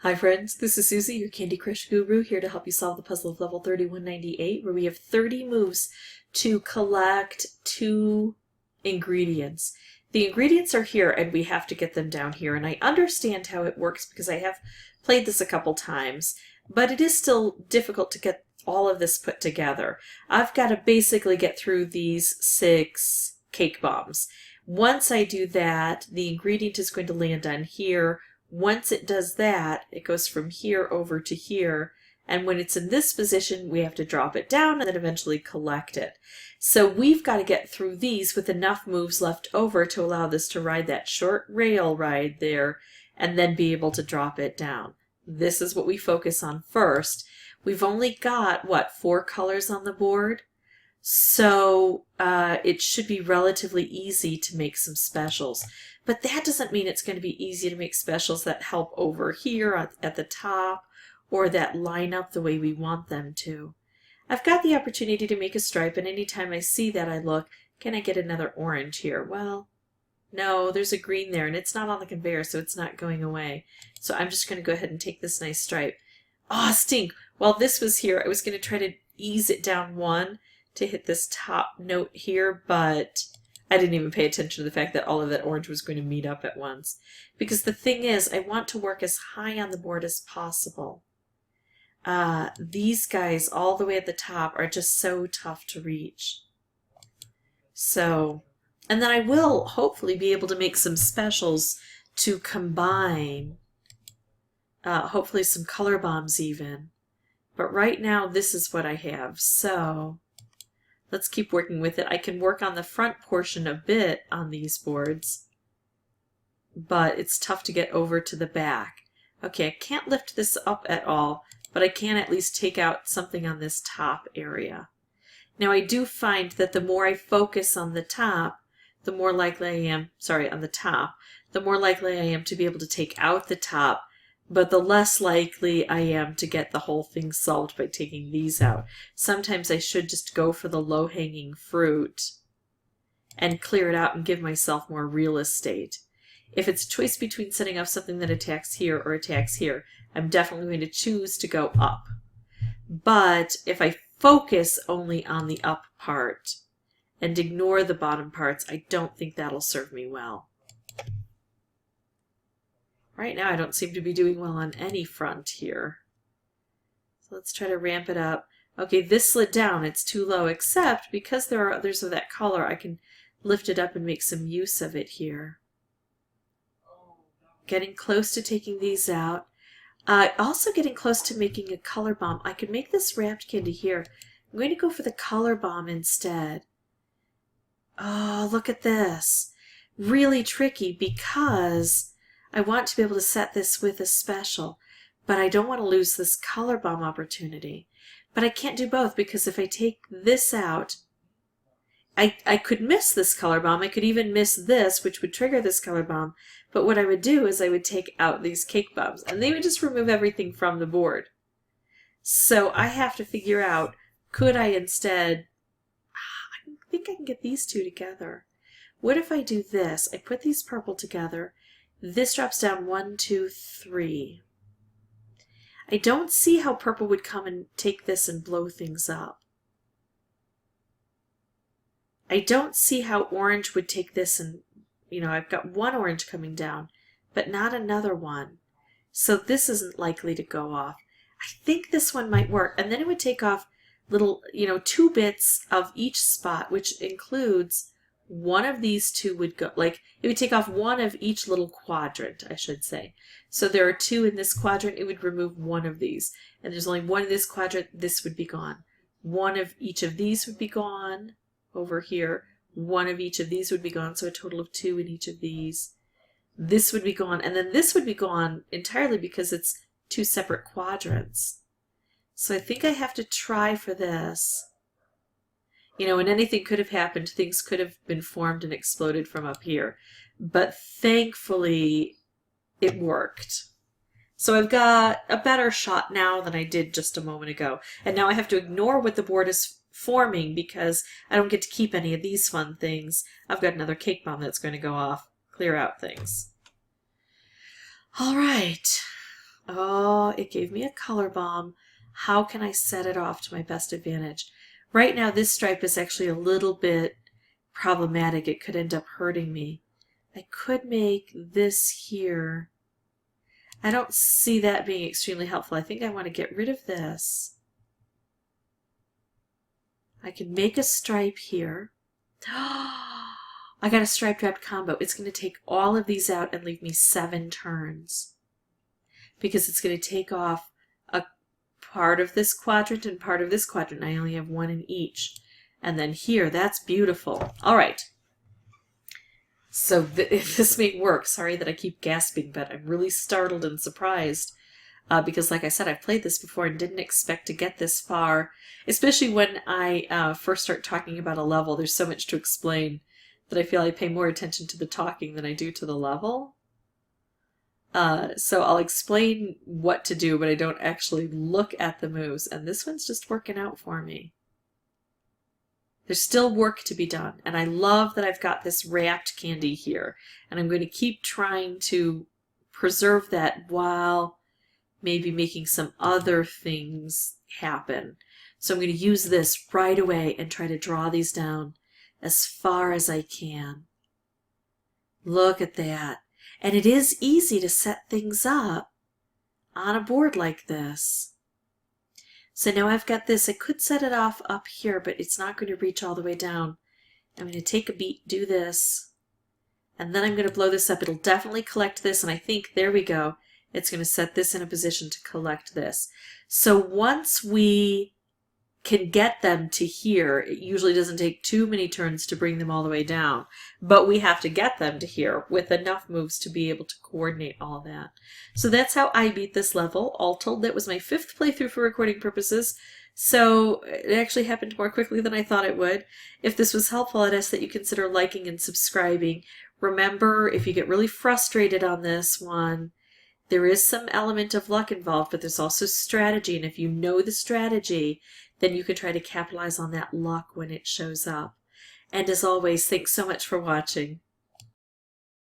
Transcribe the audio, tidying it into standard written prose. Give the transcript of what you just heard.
Hi friends, this is Susie, your Candy Crush Guru, here to help you solve the puzzle of level 3198, where we have 30 moves to collect 2 ingredients. The ingredients are here and we have to get them down here, and I understand how it works because I have played this a couple times, but it is still difficult to get all of this put together. I've got to basically get through these 6 cake bombs. Once I do that, the ingredient is going to land on here. Once it does that, it goes from here over to here, and when it's in this position, we have to drop it down and then eventually collect it. So we've got to get through these with enough moves left over to allow this to ride that short rail ride there and then be able to drop it down. This is what we focus on first. We've only got, what, 4 colors on the board? So it should be relatively easy to make some specials. But that doesn't mean it's going to be easy to make specials that help over here at the top or that line up the way we want them to. I've got the opportunity to make a stripe, and anytime I see that I look, can I get another orange here? Well, no, there's a green there and it's not on the conveyor, so it's not going away. So I'm just going to go ahead and take this nice stripe. Ah, stink! While this was here, I was going to try to ease it down 1 to hit this top note here, but I didn't even pay attention to the fact that all of that orange was going to meet up at once. Because the thing is, I want to work as high on the board as possible. These guys all the way at the top are just so tough to reach. So, and then I will hopefully be able to make some specials to combine, hopefully some color bombs even. But right now this is what I have, so let's keep working with it. I can work on the front portion a bit on these boards, but it's tough to get over to the back. Okay, I can't lift this up at all, but I can at least take out something on this top area. Now I do find that the more I focus on the top, the more likely I am, on the top, the more likely I am to be able to take out the top, but the less likely I am to get the whole thing solved by taking these out. Sometimes I should just go for the low-hanging fruit and clear it out and give myself more real estate. If it's a choice between setting up something that attacks here or attacks here, I'm definitely going to choose to go up. But if I focus only on the up part and ignore the bottom parts, I don't think that'll serve me well. Right now I don't seem to be doing well on any front here. So let's try to ramp it up. Okay, this slid down, it's too low, except because there are others of that color, I can lift it up and make some use of it here. Getting close to taking these out. Also getting close to making a color bomb. I could make this wrapped candy here. I'm going to go for the color bomb instead. Oh, look at this. Really tricky because I want to be able to set this with a special, but I don't want to lose this color bomb opportunity. But I can't do both because if I take this out, I could miss this color bomb. I could even miss this, which would trigger this color bomb. But what I would do is I would take out these cake bombs, and they would just remove everything from the board. So I have to figure out, could I instead, I think I can get these 2 together. What if I do this? I put these purple together. This drops down 1, 2, 3. I don't see how purple would come and take this and blow things up. I don't see how orange would take this and, I've got 1 orange coming down, but not another one. So this isn't likely to go off. I think this one might work. And then it would take off little, 2 bits of each spot, which includes one of these 2 would go, it would take off 1 of each little quadrant, I should say. So there are 2 in this quadrant, it would remove 1 of these. And there's only 1 in this quadrant, this would be gone. 1 of each of these would be gone over here. 1 of each of these would be gone, so a total of 2 in each of these. This would be gone, and then this would be gone entirely because it's 2 separate quadrants. So I think I have to try for this. And anything could have happened. Things could have been formed and exploded from up here. But thankfully, it worked. So I've got a better shot now than I did just a moment ago. And now I have to ignore what the board is forming because I don't get to keep any of these fun things. I've got another cake bomb that's going to go off. Clear out things. All right. Oh, it gave me a color bomb. How can I set it off to my best advantage? Right now, this stripe is actually a little bit problematic. It could end up hurting me. I could make this here. I don't see that being extremely helpful. I think I want to get rid of this. I can make a stripe here. I got a stripe wrapped combo. It's going to take all of these out and leave me 7 turns. Because it's going to take off a part of this quadrant and part of this quadrant. I only have 1 in each. And then here, that's beautiful. All right. So this may work. Sorry that I keep gasping, but I'm really startled and surprised. Because like I said, I've played this before and didn't expect to get this far. Especially when I first start talking about a level, there's so much to explain that I feel I pay more attention to the talking than I do to the level. So I'll explain what to do, but I don't actually look at the moves. And this one's just working out for me. There's still work to be done. And I love that I've got this wrapped candy here. And I'm going to keep trying to preserve that while maybe making some other things happen. So I'm going to use this right away and try to draw these down as far as I can. Look at that. And it is easy to set things up on a board like this. So now I've got this. I could set it off up here, but it's not going to reach all the way down. I'm going to take a beat, do this, and then I'm going to blow this up. It'll definitely collect this, and I think, there we go, it's going to set this in a position to collect this. So once we can get them to here, it usually doesn't take too many turns to bring them all the way down, but we have to get them to here with enough moves to be able to coordinate all that. So that's how I beat this level. All told, that was my 5th playthrough for recording purposes, so it actually happened more quickly than I thought it would. If this was helpful, I'd ask that you consider liking and subscribing. Remember, if you get really frustrated on this one, there is some element of luck involved, but there's also strategy, and if you know the strategy, then you can try to capitalize on that luck when it shows up. And as always, thanks so much for watching.